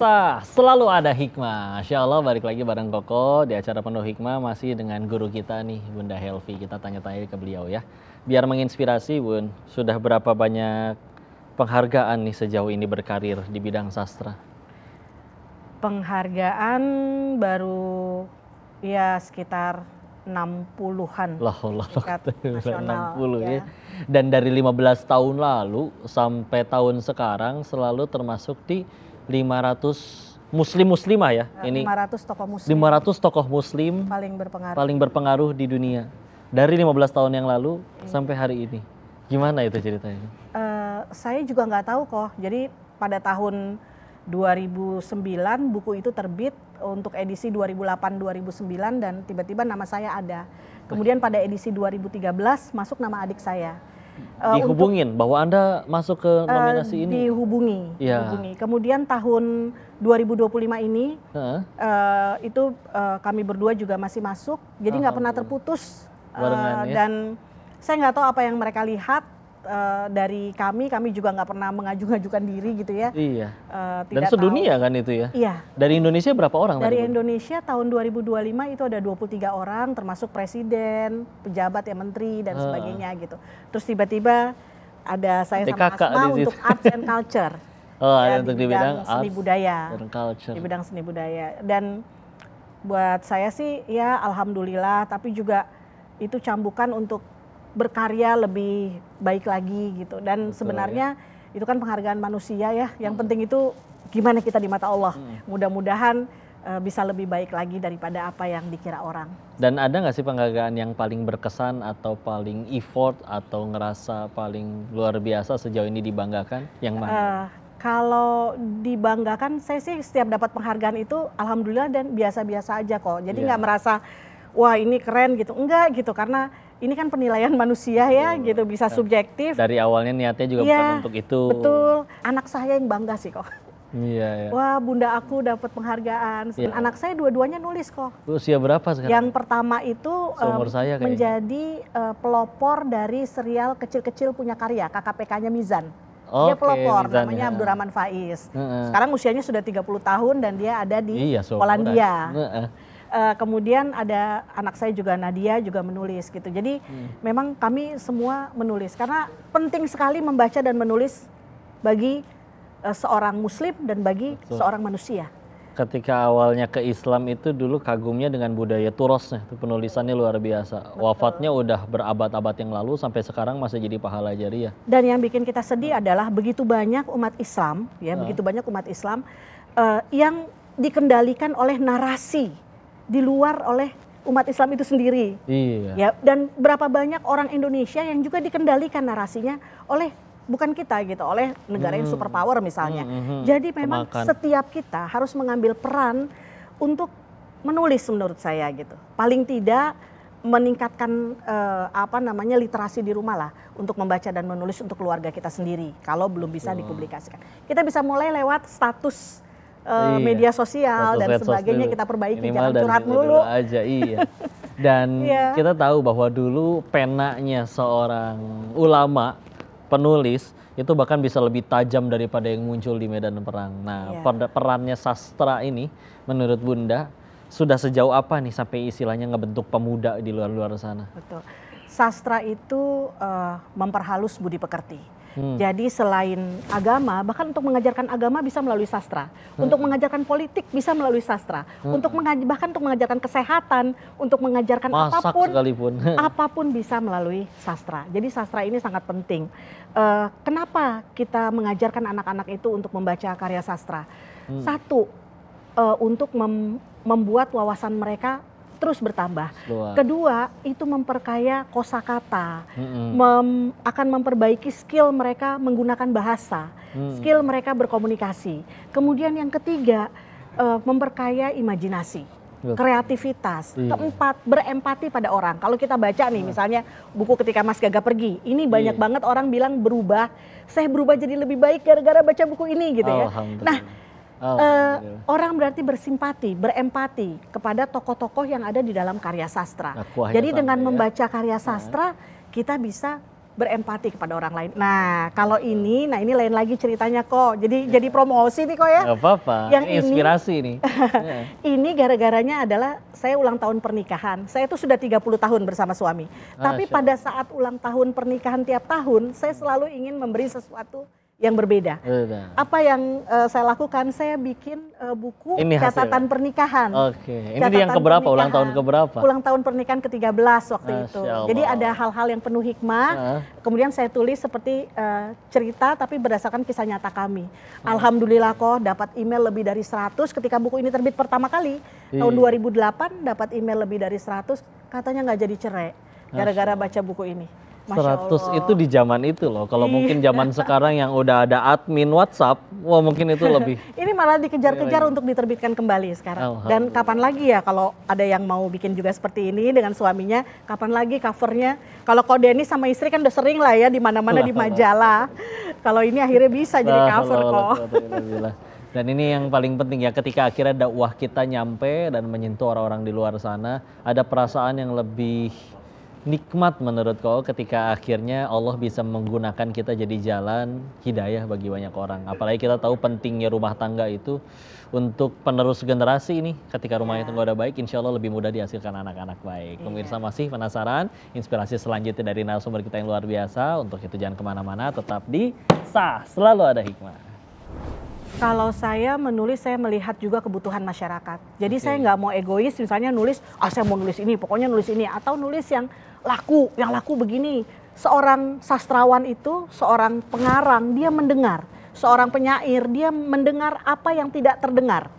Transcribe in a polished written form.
Pemirsa, selalu ada hikmah. Masya Allah, balik lagi bareng Koko di acara Penuh Hikmah masih dengan guru kita nih, Bunda Helvi. Kita tanya-tanya ke beliau ya. Biar menginspirasi, Bun, sudah berapa banyak penghargaan nih sejauh ini berkarir di bidang sastra? Penghargaan baru ya sekitar 60-an. Allah, tingkat nasional 60 ya. ya. Dan dari 15 tahun lalu sampai tahun sekarang selalu termasuk di 500 muslim-muslimah ya. Ini 500 tokoh muslim 500 tokoh muslim paling berpengaruh di dunia. Dari 15 tahun yang lalu sampai hari ini. Gimana itu ceritanya? Saya juga nggak tahu kok. Jadi pada tahun 2009 buku itu terbit untuk edisi 2008-2009 dan tiba-tiba nama saya ada. Kemudian pada edisi 2013 masuk nama adik saya. Dihubungin bahwa Anda masuk ke nominasi ini? Dihubungi. Ya. Kemudian tahun 2025 ini itu kami berdua juga masih masuk. Jadi nggak pernah terputus. Dan saya nggak tahu apa yang mereka lihat dari kami juga nggak pernah mengajukan diri gitu ya. Iya. Dan Tidak sedunia tahu. kan itu ya? Iya. Dari Indonesia berapa orang? Dari Indonesia tahun 2025 itu ada 23 orang termasuk presiden, pejabat ya menteri dan sebagainya gitu. Terus tiba-tiba ada saya sama Asma untuk arts and culture. Ya, untuk di bidang seni budaya. Di bidang seni budaya. Dan buat saya sih ya alhamdulillah, tapi juga itu cambukan untuk berkarya lebih baik lagi gitu. Dan sebenarnya itu kan penghargaan manusia ya. Yang penting itu gimana kita di mata Allah. Mudah-mudahan bisa lebih baik lagi daripada apa yang dikira orang. Dan ada nggak sih penghargaan yang paling berkesan atau paling effort atau ngerasa paling luar biasa sejauh ini dibanggakan? Yang mana? Kalau dibanggakan, saya sih setiap dapat penghargaan itu alhamdulillah dan biasa-biasa aja kok. Jadi nggak merasa wah ini keren gitu, enggak gitu, karena ini kan penilaian manusia ya gitu, bisa subjektif. Dari awalnya niatnya juga bukan untuk itu. Betul, anak saya yang bangga sih kok. Iya. Wah bunda aku dapat penghargaan. Anak saya dua-duanya nulis kok. Usia berapa sekarang? Yang pertama itu saya menjadi pelopor dari serial Kecil-Kecil Punya Karya, KKPK-nya Mizan. Dia pelopor, Mizan, namanya Abdurrahman Faiz. Sekarang usianya sudah 30 tahun dan dia ada di Polandia. Kemudian ada anak saya juga Nadia juga menulis gitu. Jadi memang kami semua menulis karena penting sekali membaca dan menulis bagi seorang muslim dan bagi seorang manusia. Ketika awalnya ke Islam itu dulu kagumnya dengan budaya Turosnya, penulisannya luar biasa. Wafatnya udah berabad-abad yang lalu sampai sekarang masih jadi pahala jariah. Dan yang bikin kita sedih adalah begitu banyak umat Islam ya, begitu banyak umat Islam yang dikendalikan oleh narasi di luar oleh umat Islam itu sendiri. Iya. Ya, dan berapa banyak orang Indonesia yang juga dikendalikan narasinya oleh bukan kita gitu, oleh negara yang superpower misalnya. Jadi memang setiap kita harus mengambil peran untuk menulis menurut saya gitu. Paling tidak meningkatkan literasi di rumah lah untuk membaca dan menulis untuk keluarga kita sendiri kalau belum bisa dipublikasikan. Kita bisa mulai lewat status media sosial dan sebagainya kita perbaiki, jangan curhat melulu aja. Iya. Dan kita tahu bahwa dulu penanya seorang ulama penulis itu bahkan bisa lebih tajam daripada yang muncul di medan perang. Nah, perannya sastra ini menurut Bunda sudah sejauh apa nih sampai istilahnya ngebentuk pemuda di luar-luar sana? Betul. Sastra itu memperhalus budi pekerti. Jadi selain agama, bahkan untuk mengajarkan agama bisa melalui sastra. Untuk mengajarkan politik bisa melalui sastra. Bahkan untuk mengajarkan kesehatan, untuk mengajarkan apapun bisa melalui sastra. Jadi sastra ini sangat penting. Kenapa kita mengajarkan anak-anak itu untuk membaca karya sastra? Satu, untuk membuat wawasan mereka terus bertambah. Kedua, itu memperkaya kosakata, akan memperbaiki skill mereka menggunakan bahasa, skill mereka berkomunikasi. Kemudian yang ketiga, memperkaya imajinasi, kreativitas. Keempat, berempati pada orang. Kalau kita baca nih misalnya buku Ketika Mas Gagah Pergi, ini banyak banget orang bilang berubah, saya berubah jadi lebih baik gara-gara baca buku ini gitu ya. Nah, orang berarti bersimpati, berempati kepada tokoh-tokoh yang ada di dalam karya sastra. Jadi dengan membaca karya sastra, kita bisa berempati kepada orang lain. Nah, kalau ini lain lagi ceritanya kok. Jadi promosi nih kok ya. Gak apa-apa, Yang inspirasi nih. Ini gara-garanya adalah saya ulang tahun pernikahan. Saya itu sudah 30 tahun bersama suami. Tapi pada saat ulang tahun pernikahan tiap tahun, saya selalu ingin memberi sesuatu yang berbeda. Apa yang saya lakukan? Saya bikin buku catatan pernikahan. Oke. Ini yang keberapa? Ulang tahun keberapa? Ulang tahun pernikahan ke-13 waktu itu. Jadi ada hal-hal yang penuh hikmah. Kemudian saya tulis seperti cerita tapi berdasarkan kisah nyata kami. Alhamdulillah kok dapat email lebih dari 100 ketika buku ini terbit pertama kali. Tahun 2008 dapat email lebih dari 100, katanya nggak jadi cerai gara-gara baca buku ini. 100 itu di zaman itu loh. Kalau mungkin zaman sekarang yang udah ada admin WhatsApp, wah mungkin itu lebih. Ini malah dikejar-kejar untuk diterbitkan kembali sekarang. Dan kapan lagi ya kalau ada yang mau bikin juga seperti ini dengan suaminya, kapan lagi covernya? Kalau Denny sama istri kan udah sering lah ya di mana-mana di majalah. Kalau ini akhirnya bisa jadi cover kok. Dan ini yang paling penting ya, ketika akhirnya dakwah kita nyampe dan menyentuh orang-orang di luar sana, ada perasaan yang lebih nikmat menurut kau ketika akhirnya Allah bisa menggunakan kita jadi jalan hidayah bagi banyak orang. Apalagi kita tahu pentingnya rumah tangga itu untuk penerus generasi ini. Ketika rumahnya itu udah baik, insya Allah lebih mudah dihasilkan anak-anak baik. Pemirsa masih penasaran inspirasi selanjutnya dari narasumber kita yang luar biasa? Untuk itu jangan kemana-mana, tetap di Sah Selalu Ada Hikmah. Kalau saya menulis, saya melihat juga kebutuhan masyarakat. Jadi saya nggak mau egois, misalnya nulis, saya mau nulis ini, pokoknya nulis ini. Atau nulis yang laku begini. Seorang sastrawan itu, seorang pengarang, dia mendengar. Seorang penyair, dia mendengar apa yang tidak terdengar.